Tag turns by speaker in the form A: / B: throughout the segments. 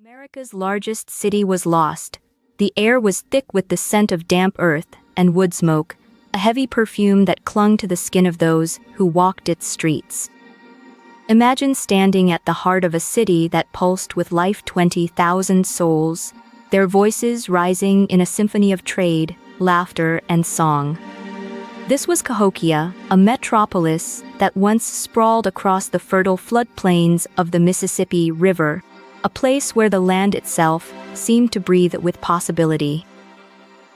A: America's largest city was lost. The air was thick with the scent of damp earth and wood smoke, a heavy perfume that clung to the skin of those who walked its streets. Imagine standing at the heart of a city that pulsed with life, 20,000 souls, their voices rising in a symphony of trade, laughter, and song. This was Cahokia, a metropolis that once sprawled across the fertile floodplains of the Mississippi River, a place where the land itself seemed to breathe with possibility.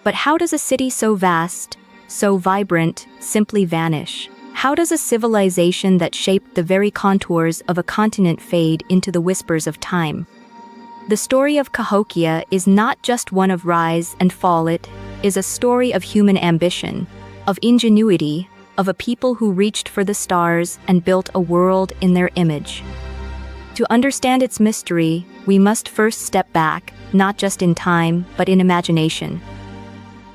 A: But how does a city so vast, so vibrant, simply vanish? How does a civilization that shaped the very contours of a continent fade into the whispers of time? The story of Cahokia is not just one of rise and fall, it is a story of human ambition, of ingenuity, of a people who reached for the stars and built a world in their image. To understand its mystery, we must first step back, not just in time, but in imagination.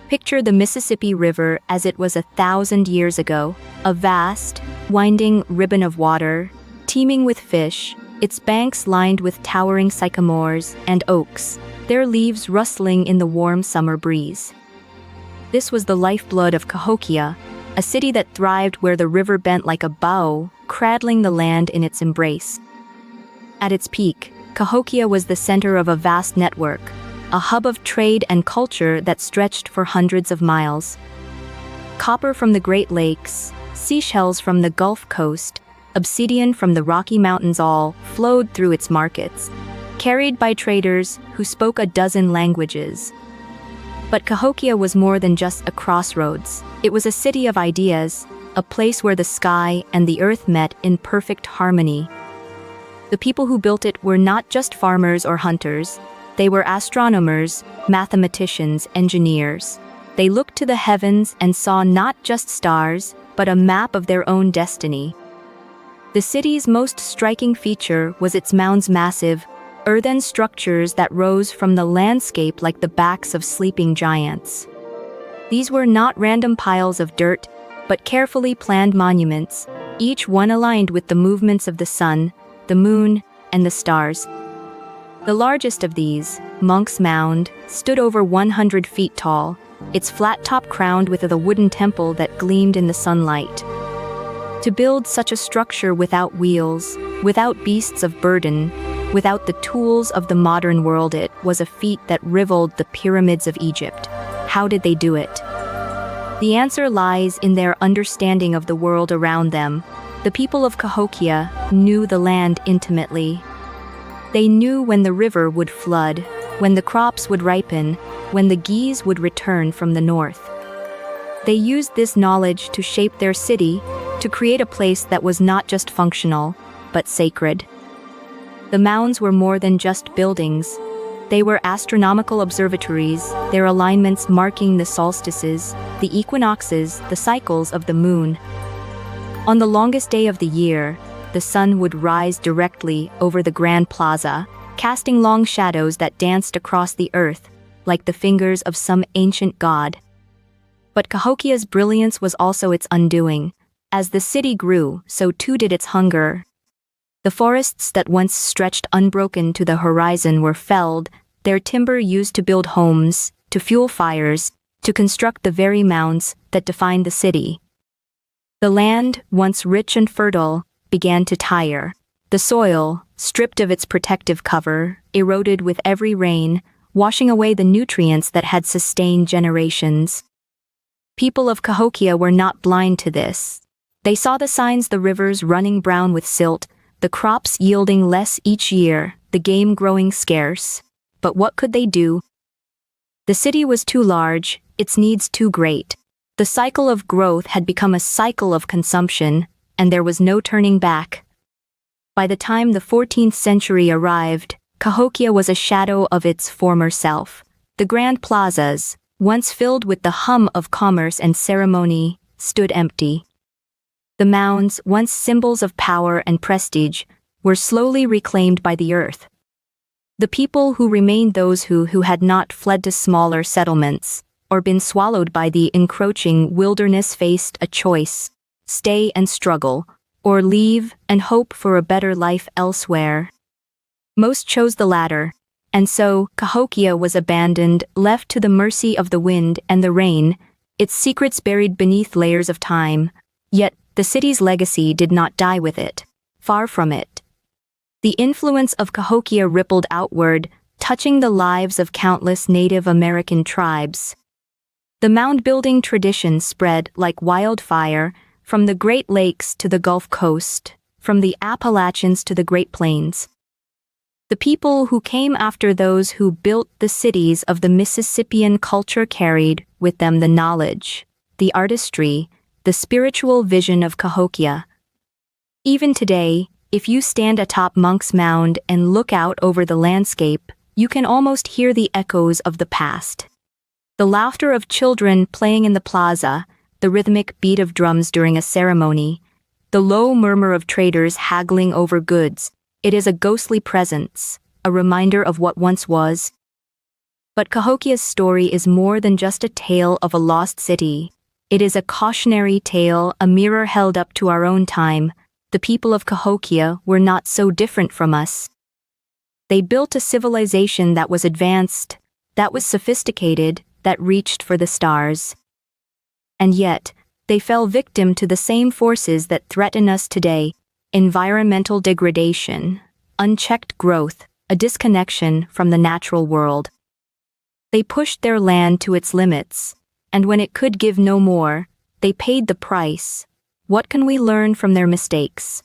A: Picture the Mississippi River as it was 1,000 years ago, a vast, winding ribbon of water, teeming with fish, its banks lined with towering sycamores and oaks, their leaves rustling in the warm summer breeze. This was the lifeblood of Cahokia, a city that thrived where the river bent like a bow, cradling the land in its embrace. At its peak, Cahokia was the center of a vast network, a hub of trade and culture that stretched for hundreds of miles. Copper from the Great Lakes, seashells from the Gulf Coast, obsidian from the Rocky Mountains all flowed through its markets, carried by traders who spoke a dozen languages. But Cahokia was more than just a crossroads. It was a city of ideas, a place where the sky and the earth met in perfect harmony. The people who built it were not just farmers or hunters. They were astronomers, mathematicians, engineers. They looked to the heavens and saw not just stars, but a map of their own destiny. The city's most striking feature was its mounds, massive, earthen structures that rose from the landscape like the backs of sleeping giants. These were not random piles of dirt, but carefully planned monuments, each one aligned with the movements of the sun, the moon, and the stars. The largest of these, Monks Mound, stood over 100 feet tall, its flat top crowned with a wooden temple that gleamed in the sunlight. To build such a structure without wheels, without beasts of burden, without the tools of the modern world, it was a feat that rivaled the pyramids of Egypt. How did they do it? The answer lies in their understanding of the world around them. The people of Cahokia knew the land intimately. They knew when the river would flood, when the crops would ripen, when the geese would return from the north. They used this knowledge to shape their city, to create a place that was not just functional, but sacred. The mounds were more than just buildings. They were astronomical observatories, their alignments marking the solstices, the equinoxes, the cycles of the moon. On the longest day of the year, the sun would rise directly over the grand plaza, casting long shadows that danced across the earth, like the fingers of some ancient god. But Cahokia's brilliance was also its undoing. As the city grew, so too did its hunger. The forests that once stretched unbroken to the horizon were felled, their timber used to build homes, to fuel fires, to construct the very mounds that defined the city. The land, once rich and fertile, began to tire. The soil, stripped of its protective cover, eroded with every rain, washing away the nutrients that had sustained generations. People of Cahokia were not blind to this. They saw the signs: the rivers running brown with silt, the crops yielding less each year, the game growing scarce. But what could they do? The city was too large, its needs too great. The cycle of growth had become a cycle of consumption, and there was no turning back. By the time the 14th century arrived, Cahokia was a shadow of its former self. The grand plazas, once filled with the hum of commerce and ceremony, stood empty. The mounds, once symbols of power and prestige, were slowly reclaimed by the earth. The people who remained, those who had not fled to smaller settlements, or been swallowed by the encroaching wilderness, faced a choice: stay and struggle, or leave and hope for a better life elsewhere. Most chose the latter, And so, Cahokia was abandoned, left to the mercy of the wind and the rain, its secrets buried beneath layers of time. Yet, the city's legacy did not die with it. Far from it. The influence of Cahokia rippled outward, touching the lives of countless Native American tribes. The mound-building tradition spread like wildfire from the Great Lakes to the Gulf Coast, from the Appalachians to the Great Plains. The people who came after those who built the cities of the Mississippian culture carried with them the knowledge, the artistry, the spiritual vision of Cahokia. Even today, if you stand atop Monks Mound and look out over the landscape, you can almost hear the echoes of the past. The laughter of children playing in the plaza, the rhythmic beat of drums during a ceremony, the low murmur of traders haggling over goods. It is a ghostly presence, a reminder of what once was. But Cahokia's story is more than just a tale of a lost city. It is a cautionary tale, a mirror held up to our own time. The people of Cahokia were not so different from us. They built a civilization that was advanced, that was sophisticated, that reached for the stars. And yet, they fell victim to the same forces that threaten us today: environmental degradation, unchecked growth, a disconnection from the natural world. They pushed their land to its limits, and when it could give no more, they paid the price. What can we learn from their mistakes?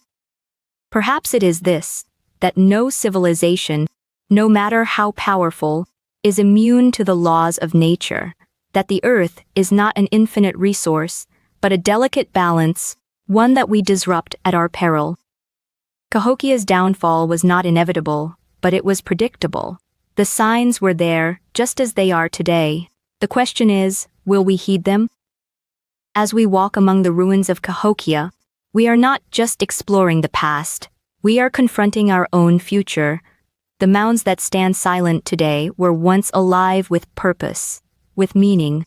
A: Perhaps it is this, that no civilization, no matter how powerful, is immune to the laws of nature, that the earth is not an infinite resource, but a delicate balance, one that we disrupt at our peril. Cahokia's downfall was not inevitable, but it was predictable. The signs were there, just as they are today. The question is, will we heed them? As we walk among the ruins of Cahokia, we are not just exploring the past, we are confronting our own future. The mounds that stand silent today were once alive with purpose, with meaning.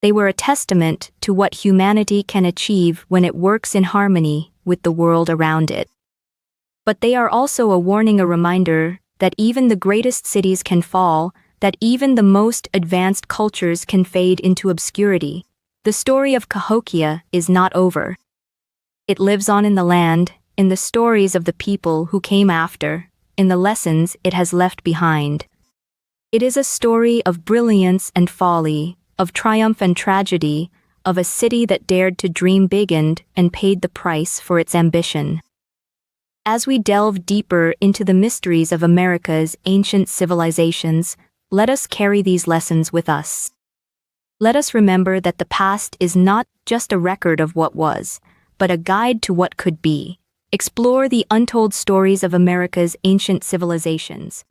A: They were a testament to what humanity can achieve when it works in harmony with the world around it. But they are also a warning, a reminder that even the greatest cities can fall, that even the most advanced cultures can fade into obscurity. The story of Cahokia is not over. It lives on in the land, in the stories of the people who came after, in the lessons it has left behind. It is a story of brilliance and folly, of triumph and tragedy, of a city that dared to dream big and paid the price for its ambition. As we delve deeper into the mysteries of America's ancient civilizations, let us carry these lessons with us. Let us remember that the past is not just a record of what was, but a guide to what could be. Explore the untold stories of America's ancient civilizations.